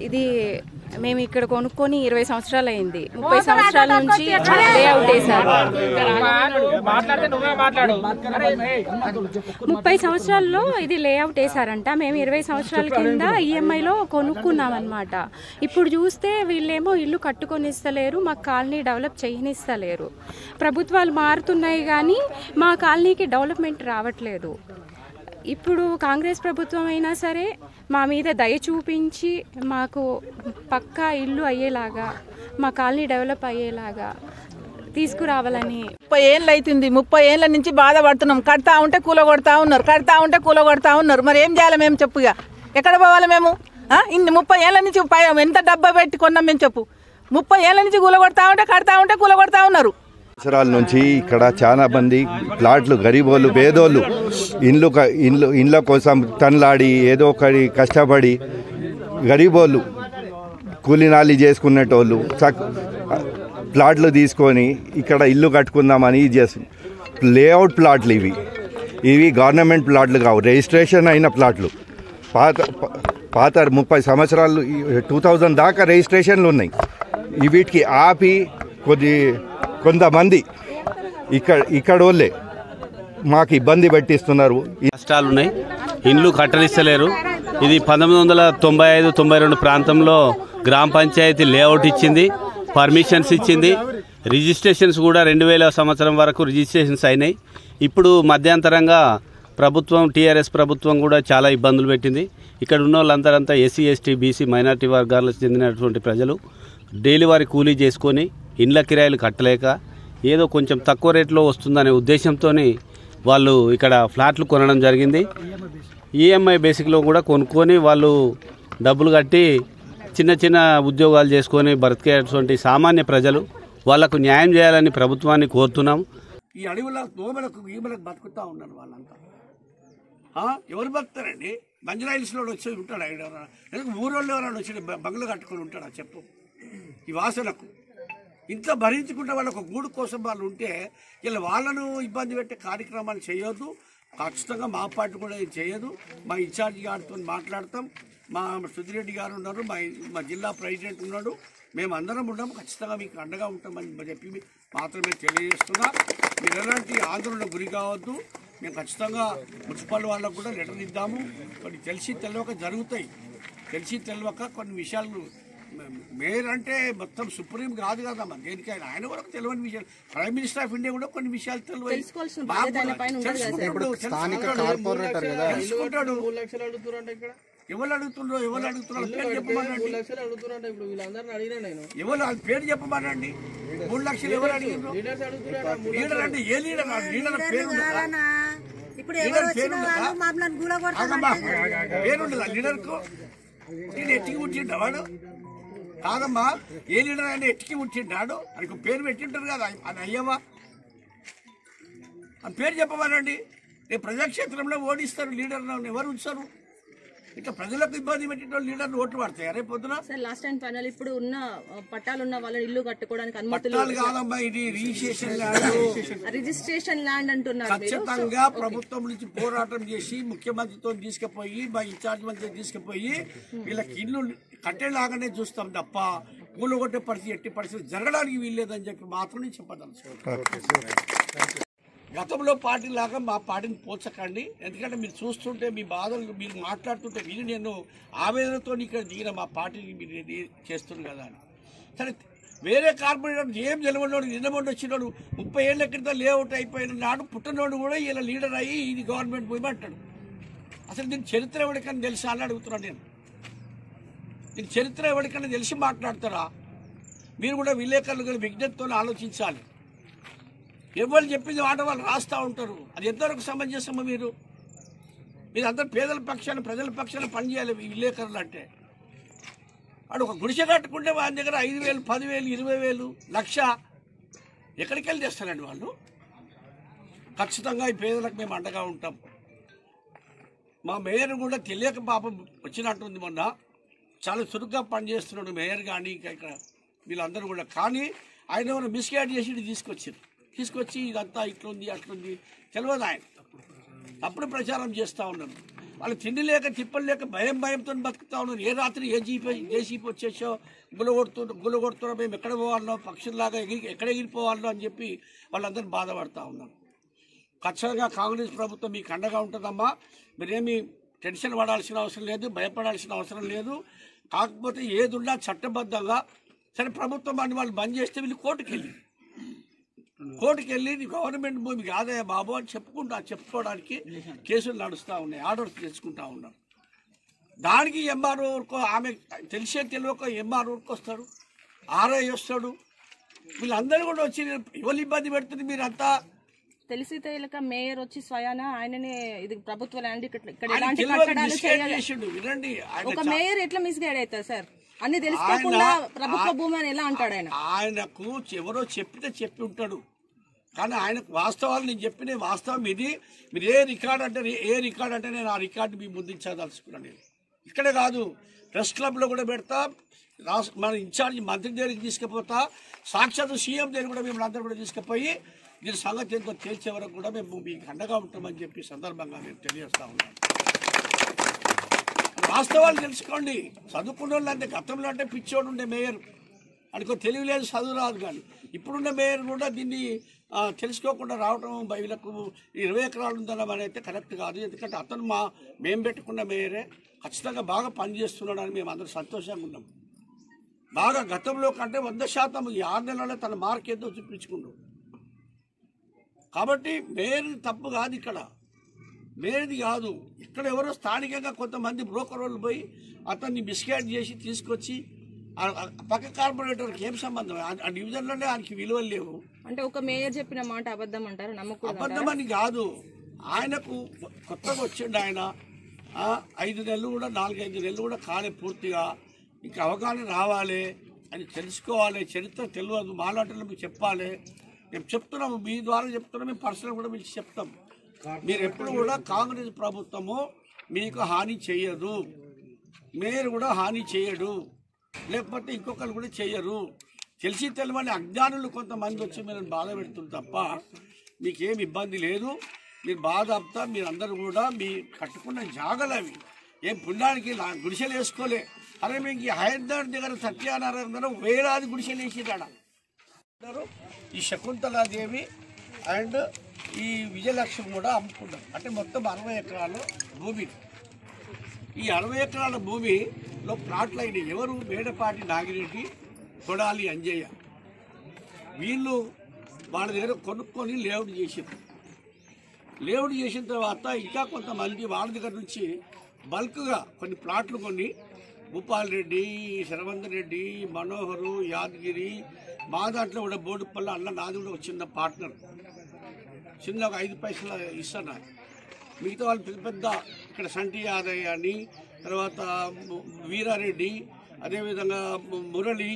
ఇది మేము ఇక్కడ కొనుక్కొని 20 సంవత్సరాలు అయింది. 30 సంవత్సరాల నుంచి లేఅవుట్ వేశారు. 30 సంవత్సరాల్లో ఇది లేఅవుట్ వేశారంట. మేము 20 సంవత్సరాల కింద ఈఎంఐలో కొనుక్కున్నాం అనమాట. ఇప్పుడు చూస్తే వీళ్ళేమో ఇల్లు కట్టుకొని ఇస్తలేరు, మా కాలనీ డెవలప్ చేయనిస్తలేరు. ప్రభుత్వాలు మారుతున్నాయి కానీ మా కాలనీకి డెవలప్మెంట్ రావట్లేదు. ఇప్పుడు కాంగ్రెస్ ప్రభుత్వం అయినా సరే మా మీద దయ చూపించి మాకు పక్కా ఇల్లు అయ్యేలాగా, మా కాలనీ డెవలప్ అయ్యేలాగా తీసుకురావాలని. 30 ఏళ్ళు అవుతుంది. 30 ఏళ్ళ నుంచి బాధపడుతున్నాం. కడతా ఉంటే కూలగొడతా ఉన్నారు. మరి ఏం చేయాలి మేము? చెప్పుగా ఎక్కడ పోవాలి మేము? ఇన్ని 30 ఏళ్ళ నుంచి ఎంత డబ్బా పెట్టి కొన్నాం మేము? చెప్పు. 30 ఏళ్ళ నుంచి కడతా ఉంటే కూలగొడతా ఉన్నారు. సంవత్సరాల నుంచి ఇక్కడ చాలా మంది ప్లాట్లు, గరీబోళ్ళు, పేదోళ్ళు ఇండ్ల కోసం తనలాడి ఏదో ఒకటి కష్టపడి గరీబోళ్ళు కూలినాలి చేసుకునేటోళ్ళు ప్లాట్లు తీసుకొని ఇక్కడ ఇల్లు కట్టుకుందామని చేస్తుంది. లేఅవుట్ ప్లాట్లు ఇవి గవర్నమెంట్ ప్లాట్లు కావు, రిజిస్ట్రేషన్ అయిన ప్లాట్లు. పాత 30 సంవత్సరాలు 2000 దాకా రిజిస్ట్రేషన్లు ఉన్నాయి. వీటికి ఆపి కొంతమంది ఇక్కడ వాళ్ళే మాకు ఇబ్బంది పెట్టిస్తున్నారు. కష్టాలు ఉన్నాయి, ఇండ్లు కట్టనిస్తలేరు. ఇది 1995-92 ప్రాంతంలో గ్రామ పంచాయతీ లేఅవుట్ ఇచ్చింది, పర్మిషన్స్ ఇచ్చింది, రిజిస్ట్రేషన్స్ కూడా 2000 సంవత్సరం వరకు రిజిస్ట్రేషన్స్ అయినాయి. ఇప్పుడు మధ్యంతరంగా ప్రభుత్వం, టీఆర్ఎస్ ప్రభుత్వం కూడా చాలా ఇబ్బందులు పెట్టింది. ఇక్కడ ఉన్న వాళ్ళందరంతా ఎస్సీ, ఎస్టీ, బీసీ, మైనార్టీ వర్గాలకు చెందినటువంటి ప్రజలు డైలీ వారి కూలీ చేసుకొని ఇండ్ల కిరాయిలు కట్టలేక ఏదో కొంచెం తక్కువ రేట్లో వస్తుందనే ఉద్దేశంతో వాళ్ళు ఇక్కడ ఫ్లాట్లు కొనడం జరిగింది. ఈఎంఐ బేసిక్లో కూడా కొనుక్కొని వాళ్ళు డబ్బులు కట్టి చిన్న చిన్న ఉద్యోగాలు చేసుకొని బ్రతికేటువంటి సామాన్య ప్రజలు వాళ్లకు న్యాయం చేయాలని ప్రభుత్వాన్ని కోరుతున్నాం. ఈ అడవుల దోమలకు ఈమలకు బతుకుతూ ఉన్నారు వాళ్ళంతా. ఎవరు బతుకుతారండి? బంజరాయిల్స్లో వచ్చి ఉంటాడా? ఊరోళ్ళు ఎవరైనా వచ్చి బంగ్లా కట్టుకొని ఉంటాడా చెప్పు? ఈ వాసనకు ఇంత భరించుకుంటే వాళ్ళ ఒక గూడు కోసం వాళ్ళు ఉంటే ఇలా వాళ్ళను ఇబ్బంది పెట్టే కార్యక్రమాలు చేయొద్దు. ఖచ్చితంగా మా పార్టీ కూడా ఇది చేయదు. మా ఇన్ఛార్జి గారితో మాట్లాడతాం. మా సుధిరెడ్డి గారు ఉన్నారు, మా జిల్లా ప్రెసిడెంట్ ఉన్నాడు, మేము అందరం ఉన్నాము. ఖచ్చితంగా మీకు అండగా ఉంటామని చెప్పి మాత్రమే తెలియజేస్తున్నా. మీరు ఎలాంటి ఆందోళన గురి కావద్దు. మేము ఖచ్చితంగా మున్సిపల్ వాళ్ళకు కూడా లెటర్ ఇద్దాము. కొన్ని తెలిసి తెలియక జరుగుతాయి. తెలిసి తెలియక కొన్ని విషయాలు మేయర్ అంటే మొత్తం సుప్రీం కాదు కదమ్మా, దేనికైనా ఆయన కూడా తెలియని విషయాలు. ప్రైమ్ మినిస్టర్ ఆఫ్ ఇండియా కూడా కొన్ని విషయాలు తెలుసుకుంటాడు. ఎవరు అడుగుతున్నారు పేరు చెప్పమనండి. 3 లక్షలు ఎవరు అడిగారు? లీడర్ అంటే ఏ లీడర్? లీడర్ పేరుండదా లీడర్కు? నేను ఎత్తికి పుట్టిండా వాడు? కాదమ్మా, ఏ లీడర్ అయినా ఎత్తికి పుట్టిండాడు అని పేరు పెట్టింటారు కదా. అది అయ్యవా అని పేరు చెప్పమనండి. రేపు ప్రజాక్షేత్రంలో ఓడిస్తారు లీడర్ ఎవరు ఉంచారు? ఇట్లా ప్రజలకు ఇబ్బంది పెట్టిన లీడర్లు ఓట్లు పడతాయి. రేపు పొద్దున లాస్ట్ టైం ఫైనల్ ఇప్పుడు ఉన్న పట్టాలున్న వాళ్ళని ఇల్లు కట్టుకోవడానికి అనుమతులు కాదమ్మా, ఇది రిజిస్ట్రేషన్ ల్యాండ్ అంటున్నారు. ఖచ్చితంగా ప్రభుత్వం నుంచి పోరాటం చేసి ముఖ్యమంత్రితో తీసుకుపోయి మా ఇన్ఛార్జ్ మంత్రితో తీసుకుపోయి వీళ్ళకి ఇల్లు కట్టేలాగానే చూస్తాం తప్ప కూలగొట్టే పరిస్థితి ఎట్టి పరిస్థితి జరగడానికి వీల్లేదని చెప్పి మాత్రం చెప్పదలుచుకోవాలి. గతంలో పార్టీ లాగా మా పార్టీని పోల్చకండి. ఎందుకంటే మీరు చూస్తుంటే మీ బాధలు మీరు మాట్లాడుతుంటే విని నేను ఆవేదనతో ఇక్కడ దిగిన మా పార్టీని మీరు చేస్తున్నారు కదా అని. సరే, వేరే కార్పొరేటర్ ఏం నిలబడినోడు నిన్నమండి వచ్చినోడు 30 ఏళ్ళ క్రితం లేఅవుట్ అయిపోయిన నాడు పుట్టినోడు కూడా ఇలా లీడర్ అయ్యి ఇది గవర్నమెంట్ పోయి అంటాడు. అసలు దీని చరిత్ర ఎవరికైనా తెలిసి అని అడుగుతున్నాను నేను. దీని చరిత్ర ఎవరికైనా తెలిసి మాట్లాడతారా? మీరు కూడా విలేకరులు విజ్ఞతతో ఆలోచించాలి. ఎవరు చెప్పింది మాట వాళ్ళు రాస్తూ ఉంటారు. అది ఎంతవరకు సమంజసమో? మీరు అందరూ పేదల పక్షాన ప్రజల పక్షాన పనిచేయాలి విలేకరులు అంటే. వాడు ఒక గుడిసె కట్టుకుంటే వాళ్ళ దగ్గర 5,000, 10,000, 20,000, 1,00,000 ఎక్కడికి వెళ్ళి తెస్తారండి వాళ్ళు? ఖచ్చితంగా ఈ పేదలకు మేము అండగా ఉంటాం. మా మేయర్ కూడా తెలియక పాపం వచ్చినట్టుంది. మొన్న చాలా చురుగ్గా పనిచేస్తున్నాడు మేయర్ కానీ ఇంకా ఇక్కడ వీళ్ళందరూ కూడా. కానీ ఆయన ఏమైనా మిస్గైడ్ చేసి తీసుకొచ్చి ఇదంతా ఇట్లుంది అట్లుంది తెలియదు. ఆయన తప్పుడు ప్రచారం చేస్తూ ఉన్నారు. వాళ్ళు తిండి లేక తిప్పలు లేక భయంతో బతుకుతా ఉన్నారు. ఏ రాత్రి జేసీపీ వచ్చేసో గుల్లగొడుతున్నా మేము ఎక్కడ పోవాలనో పక్షుల్లాగా ఎక్కడ ఎగిరిపోవాలనో అని చెప్పి వాళ్ళందరూ బాధపడుతూ ఉన్నారు. ఖచ్చితంగా కాంగ్రెస్ ప్రభుత్వం మీకు అండగా ఉంటుందమ్మా. మీరేమీ టెన్షన్ పడాల్సిన అవసరం లేదు, భయపడాల్సిన అవసరం లేదు. కాకపోతే ఏదున్నా చట్టబద్ధంగా సరే ప్రభుత్వం అని వాళ్ళు బంద్ చేస్తే వీళ్ళు కోర్టుకి వెళ్ళి గవర్నమెంట్ భూమి కాదయ్యా బాబు అని చెప్పుకోవడానికి కేసులు నడుస్తూ ఉన్నాయి, ఆర్డర్స్ తెచ్చుకుంటా ఉన్నారు. దానికి ఎంఆర్ఓ ఊరుకో ఆమె తెలియక ఎంఆర్ఓ ఊరికి వస్తాడు, ఆర్ఐ వస్తాడు, వీళ్ళందరూ కూడా వచ్చి ఎవరు ఇబ్బంది పెడుతుంది. మీరంతా తెలిసి తెలియక మేయర్ వచ్చి స్వయాన ఆయననే ఇది ప్రభుత్వ ల్యాండ్ ఇక్కడ ఎలాంటి కట్టడాలు చేయాలి. వినండి, ఒక మేయర్ ఎట్లా మిస్గైడ్ అవుతారు సార్? అన్ని తెలుసుకోకుండా ప్రభుత్వ భూమి అని ఎలా అంటాడు? ఆయనకు ఎవరో చెప్పి ఉంటాడు, కానీ ఆయనకు వాస్తవాలు నేను చెప్పిన వాస్తవం ఇది. మీరు ఏ రికార్డ్ అంటే నేను ఆ రికార్డు మీ ముందుంచదలుచుకున్నాను. నేను ఇక్కడే కాదు, ప్రెస్ క్లబ్లో కూడా పెడతా, మన ఇన్ఛార్జ్ మంత్రి దగ్గరికి తీసుకుపోతా, సాక్షాత్ సీఎం దగ్గర కూడా మిమ్మల్ని అందరూ కూడా తీసుకుపోయి దీని సంగతి ఎంతో తేల్చే వరకు కూడా మేము మీకు అండగా ఉంటామని చెప్పి సందర్భంగా మేము తెలియజేస్తా ఉన్నాం. వాస్తవాలు తెలుసుకోండి. చదువుకున్న వాళ్ళు అంటే గతంలో అంటే పిచ్చోడు ఉండే మేయర్, అనుకో తెలివి లేదు, చదువు రాదు. కానీ ఇప్పుడున్న మేయర్ కూడా దీన్ని తెలుసుకోకుండా రావడం వీళ్ళకు 20 ఎకరాలు ఉందన్న మరి అయితే కరెక్ట్ కాదు. ఎందుకంటే అతను మేము పెట్టుకున్న మేయరే ఖచ్చితంగా బాగా పనిచేస్తున్నాడని మేము అందరూ సంతోషంగా ఉన్నాం. బాగా గతంలో కంటే 100% ఈ 6 నెలల్లో తన మార్క్ ఏదో చూపించుకున్నాడు. కాబట్టి మేయర్ తప్పు కాదు, ఇక్కడ మేయర్ది కాదు. ఇక్కడ ఎవరో స్థానికంగా కొంతమంది బ్రోకర్ వాళ్ళు పోయి అతన్ని మిస్గైడ్ చేసి తీసుకొచ్చి పక్క కార్పొరేటర్కి ఏం సంబంధం? ఆ డివిజన్లోనే ఆయనకి విలువలు లేవు. అంటే ఒక మేయర్ చెప్పిన మాట అబద్ధం అంటారు, నమ్మకూడదు? అబద్ధం అని కాదు, ఆయనకు కొత్తగా వచ్చిండు. ఆయన 5 నెలలు కూడా 4-5 నెలలు కూడా కాలే పూర్తిగా. ఇంకా అవగాహన రావాలి, అని తెలుసుకోవాలి. చరిత్ర తెలియదు, మాలాటలు మీకు చెప్పాలి. మేము చెప్తున్నాము, మీ ద్వారా చెప్తున్నాం, మేము పర్సనల్ కూడా మీకు చెప్తాం. మీరు ఎప్పుడు కూడా కాంగ్రెస్ ప్రభుత్వము మీకు హాని చేయదు, మేయర్ కూడా హాని చేయడు, లేకపోతే ఇంకొకరు కూడా చేయరు. తెలిసి తెలియని అజ్ఞానులు కొంతమంది వచ్చి మీరు బాధ పెడుతుంది తప్ప మీకేం ఇబ్బంది లేదు. మీరు బాధ ఆపుతా, మీరందరూ కూడా మీ కట్టుకున్న జాగలు అవి ఏం పుణ్యానికి గుడిసెలు వేసుకోలే. అరే మీకు హైదరాబాద్ దగ్గర సత్యనారాయణ వేలాది గుడిసెలు వేసిరాడ. ఈ శకుంతలాదేవి అండ్ ఈ విజయలక్ష్మి కూడా అమ్ముకున్నారు. అంటే మొత్తం 60 ఎకరాల భూమి. ఈ 60 ఎకరాల భూమిలో ప్లాట్లు అయినాయి. ఎవరు? మేడపాటి నాగిరెడ్డి, కొడాలి అంజయ్య. వీళ్ళు వాళ్ళ దగ్గర కొనుక్కొని లేఅవుట్ చేసారు. లేఅవుట్ చేసిన తర్వాత ఇంకా కొంతమంది వాళ్ళ దగ్గర నుంచి బల్క్గా కొన్ని ప్లాట్లు కొని భూపాల్ రెడ్డి, శరవందర్ రెడ్డి, మనోహరు, యాదగిరి, మా దాంట్లో కూడా బోడుపల్లి అన్న నాది కూడా ఒక చిన్న పార్ట్నర్, చిన్న ఒక 5 పైసలు ఇస్తాను. మిగతా వాళ్ళు పెద్ద పెద్ద ఇక్కడ సంటి యాదయ్య అని, తర్వాత వీరారెడ్డి, అదేవిధంగా మురళి,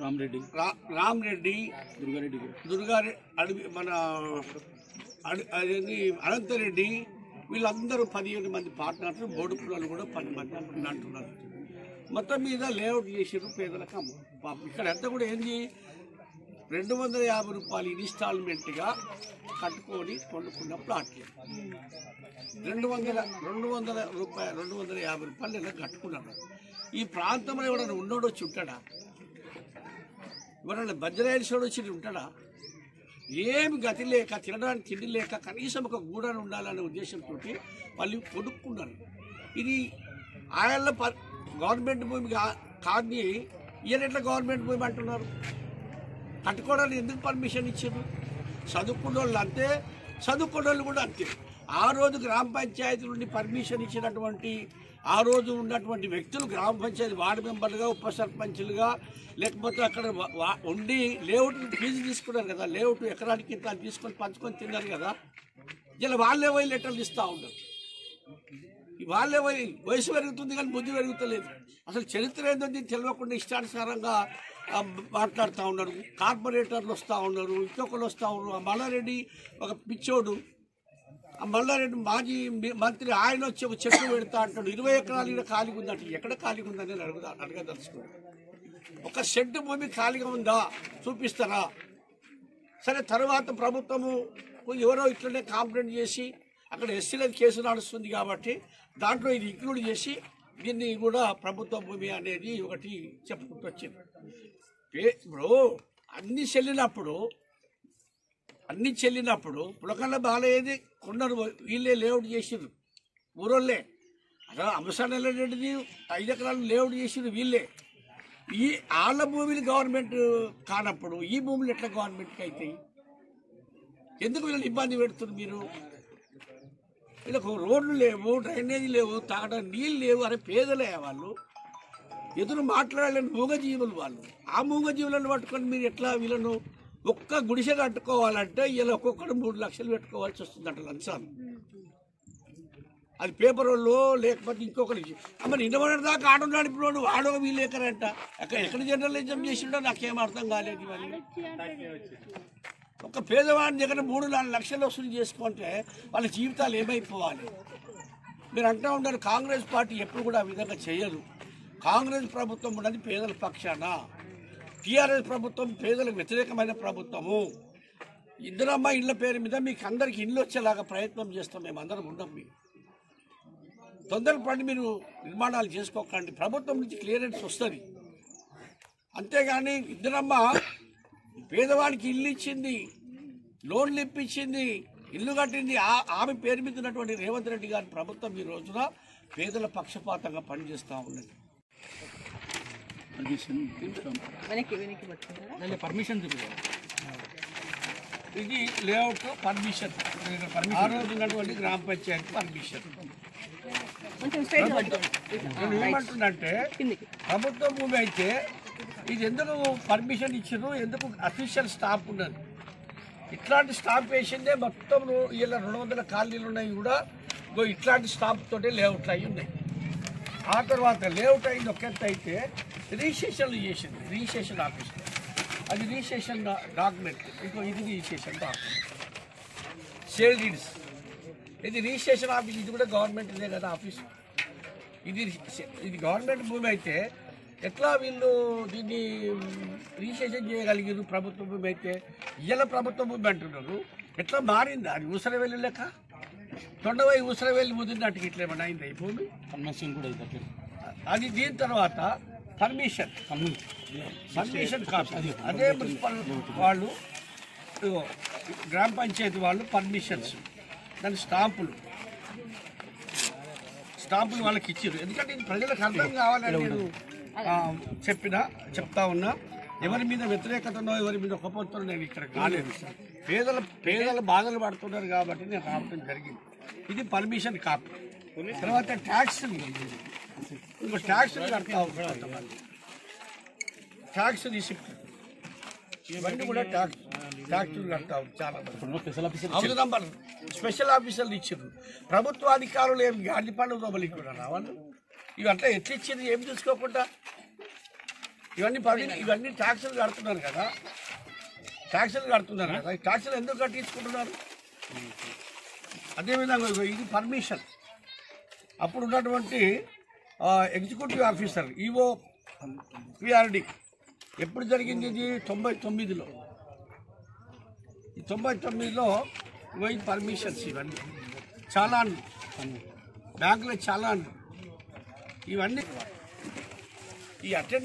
రామరెడ్డి, దుర్గారెడ్డి, మన అనంతరెడ్డి, వీళ్ళందరూ 15 మంది పార్ట్నర్స్. బోడుపుల్లలు కూడా 10 మంది అంటున్నారు. మొత్తం మీద లేఅవుట్ చేసారు పేదలకు. ఇక్కడ ఎంత కూడా ఏంది, 250 రూపాయలు ఇన్స్టాల్మెంట్గా కట్టుకొని కొనుక్కున్న ప్లాట్లు 250 రూపాయలు ఇలా కట్టుకున్నారు. ఈ ప్రాంతంలో ఎవరైనా ఉన్నోడు వచ్చి ఉంటాడా? ఎవరైనా బజ్రాయిల్సోడు వచ్చి ఉంటాడా? ఏమి గతి లేక, తినడానికి తిండి లేక, కనీసం ఒక గూడాన్ని ఉండాలనే ఉద్దేశంతో వాళ్ళు కొనుక్కున్నారు. ఇది ఆయన గవర్నమెంట్ భూమి కాదని ఈయనెట్లా గవర్నమెంట్ భూమి అంటున్నారు? కట్టుకోవడానికి ఎందుకు పర్మిషన్ ఇచ్చారు? చదువుకున్న వాళ్ళు అంతే, చదువుకున్న వాళ్ళు కూడా అంతే. ఆ రోజు గ్రామ పంచాయతీ నుండి పర్మిషన్ ఇచ్చినటువంటి ఆ రోజు ఉన్నటువంటి వ్యక్తులు గ్రామ పంచాయతీ వార్డు మెంబర్లుగా, ఉప సర్పంచులుగా, లేకపోతే అక్కడ ఉండి లేఅవుట్ ఫీజు తీసుకున్నారు కదా, లేఅవుట్ ఎకరానికి ఇంత తీసుకొని పంచుకొని తిన్నారు కదా. ఇలా వాళ్ళే పోయి లెటర్లు ఇస్తూ ఉంటారు. వాళ్ళే పోయి వయసు పెరుగుతుంది కానీ బుద్ధి పెరుగుతలేదు. అసలు చరిత్ర ఏంటో తెలియకుండా ఇష్టానుసారంగా మాట్లాడుతూ ఉన్నారు. కార్పొరేటర్లు వస్తూ ఉన్నారు, ఇంకొకరు వస్తూ ఉన్నారు. ఆ మల్లారెడ్డి ఒక పిచ్చోడు, ఆ మల్లారెడ్డి మాజీ మంత్రి, ఆయన వచ్చి ఒక చెట్టు పెడతా అంటాడు. 20 ఎకరాలు ఇక్కడ ఖాళీగా ఉందంటే ఎక్కడ ఖాళీగా ఉందని అడగదలుచుకున్నాడు. ఒక సెంటు భూమి ఖాళీగా ఉందా చూపిస్తారా? సరే, తర్వాత ప్రభుత్వము ఎవరో ఇట్లనే కాంప్లైంట్ చేసి అక్కడ ఎస్సీల కేసు నడుస్తుంది కాబట్టి దాంట్లో ఇది ఇంక్లూడ్ చేసి దీన్ని కూడా ప్రభుత్వ భూమి అనేది ఒకటి చెప్పుకుంటూ వచ్చింది. ఇప్పుడు అన్ని చెల్లినప్పుడు పులకల్ల బాలయ్యేది కొన్నారు, వీళ్ళే లేఅవుట్ చేసిర్రు, ఊరోళ్ళే. అసలు అంశాలు 5 ఎకరాలు లేఅవుట్ చేసిర్రు వీళ్ళే. ఈ వాళ్ళ భూమిని గవర్నమెంట్ కానప్పుడు ఈ భూములు ఎట్లా గవర్నమెంట్కి అవుతాయి? ఎందుకు వీళ్ళని ఇబ్బంది పెడుతున్నారు మీరు? వీళ్ళకు రోడ్లు లేవు, డ్రైనేజీ లేవు, తాగడానికి నీళ్ళు లేవు. అరే పేదలే వాళ్ళు, ఎదురు మాట్లాడలేని మూగజీవులు వాళ్ళు. ఆ మూగజీవులను పట్టుకొని మీరు ఎట్లా వీళ్ళను ఒక్క గుడిసె కట్టుకోవాలంటే ఇలా ఒక్కొక్కడు 3 లక్షలు పెట్టుకోవాల్సి వస్తుందంట లంచాలు. అది పేపర్ వాళ్ళు లేకపోతే ఇంకొకరి మరి ఇంటర్మీడియట్ దాకా ఆటో నడిపినోడు వాడో వీళ్ళేకరంట. ఎక్కడ జర్నలిజం చేసిండో నాకేం అర్థం కాలేదు. ఇవన్నీ ఒక పేదవాడి దగ్గర 3-4 లక్షలు వసూలు చేసుకుంటే వాళ్ళ జీవితాలు ఏమైపోవాలి? మీరు అంటూ ఉంటారు కాంగ్రెస్ పార్టీ ఎప్పుడు కూడా ఆ విధంగా చేయదు. కాంగ్రెస్ ప్రభుత్వం ఉన్నది పేదల పక్షాన, టీఆర్ఎస్ ప్రభుత్వం పేదలకు వ్యతిరేకమైన ప్రభుత్వము. ఇందిరమ్మ ఇళ్ళ పేరు మీద మీకు అందరికి ఇల్లు వచ్చేలాగా ప్రయత్నం చేస్తాం, మేము అందరం ఉన్నాం. మీకు తొందరపడి మీరు నిర్మాణాలు చేసుకోకండి, ప్రభుత్వం నుంచి క్లియరెన్స్ వస్తుంది. అంతేగాని ఇందిరమ్మ పేదవాడికి ఇల్లు ఇచ్చింది, లోన్లు ఇప్పించింది, ఇల్లు కట్టింది. ఆమె పేరు మీద ఉన్నటువంటి రేవంత్ రెడ్డి గారి ప్రభుత్వం ఈ రోజున పేదల పక్షపాతంగా పనిచేస్తూ ఉన్నది. ఇది లేఅవుట్ పర్మిషన్, ఆ రోజు ఉన్నటువంటి గ్రామ పంచాయతీ పర్మిషన్. నేను ఏమంటున్నంటే ప్రభుత్వ భూమి అయితే ఇది ఎందుకు పర్మిషన్ ఇచ్చారు, ఎందుకు అఫీషియల్ స్టాఫ్ ఉన్నది. ఇట్లాంటి స్టాఫ్ వేసిందే మొత్తం ఇలా 200 కాలనీలు ఉన్నాయి కూడా ఇట్లాంటి స్టాఫ్ తోటే లేఅవుట్లు అయి ఉన్నాయి. ఆ తర్వాత లేఅవుట్ అయింది ఒక ఎత్తు అయితే రిజిస్ట్రేషన్లు చేసింది రిజిస్ట్రేషన్ ఆఫీస్లో. అది రిజిస్ట్రేషన్ డాక్యుమెంట్, ఇంకో ఇది రిజిస్ట్రేషన్ డాక్యుమెంట్, సేల్ డీడ్స్. ఇది రిజిస్ట్రేషన్ ఆఫీస్, ఇది కూడా గవర్నమెంట్ ఇదే కదా ఆఫీస్. ఇది గవర్నమెంట్ భూమి అయితే ఎట్లా వీళ్ళు దీన్ని రిజిస్ట్రేషన్ చేయగలిగారు? ప్రభుత్వ భూమి అయితే ఇయ్యాల ప్రభుత్వ భూమి అంటున్నారు. ఎట్లా మారింది? అది ఊసరవెల్లి లెక్క తొండవై ఊసరవెల్లి ముదిరినట్టుగా ఇట్లా ఏమన్నా అయిందా ఈ భూమి? పర్మిషన్ కూడా అది. దీని తర్వాత పర్మిషన్ కాదు, అదే మున్సిపల్ వాళ్ళు గ్రామ పంచాయతీ వాళ్ళు పర్మిషన్స్, దాని స్టాంపులు వాళ్ళకి ఇచ్చారు. ఎందుకంటే ఇది ప్రజలకు అర్థం కావాలని నేను చెప్తా ఉన్నా. ఎవరి మీద వ్యతిరేకతనో ఎవరి మీద ఒకపోతున్నో నేను ఇక్కడ కాలేదు. పేదల బాధలు పడుతున్నారు కాబట్టి నేను రావడం జరిగింది. ఇది పర్మిషన్ కాపీ. తర్వాత ట్యాక్స్లు కడతా ఉంటారు, ట్యాక్స్ రిసిప్ట్, ఇవన్నీ కూడా ట్యాక్సులు కడతా చాలా మంది. స్పెషల్ ఆఫీసర్లు ఇచ్చారు. ప్రభుత్వ అధికారులు ఏం గాడి పండుగ దొబలిక్కున్నారా వాళ్ళు? ఇవి అట్లా ఎట్లా ఇచ్చింది ఏం చూసుకోకుండా? ఇవన్నీ ట్యాక్సులు కడుతున్నారు కదా, ఈ ట్యాక్సులు ఎందుకు కట్టించుకుంటున్నారు? అదేవిధంగా ఇది పర్మిషన్. అప్పుడు ఉన్నటువంటి ఎగ్జిక్యూటివ్ ఆఫీసర్ ఈఓ పిఆర్డి ఎప్పుడు జరిగింది? ఇది 99లో. ఈ 99లో ఈ పర్మిషన్స్ ఇవన్నీ చాలా బ్యాంకులో చాలా ఇవన్నీ ఈ అటెండెన్స్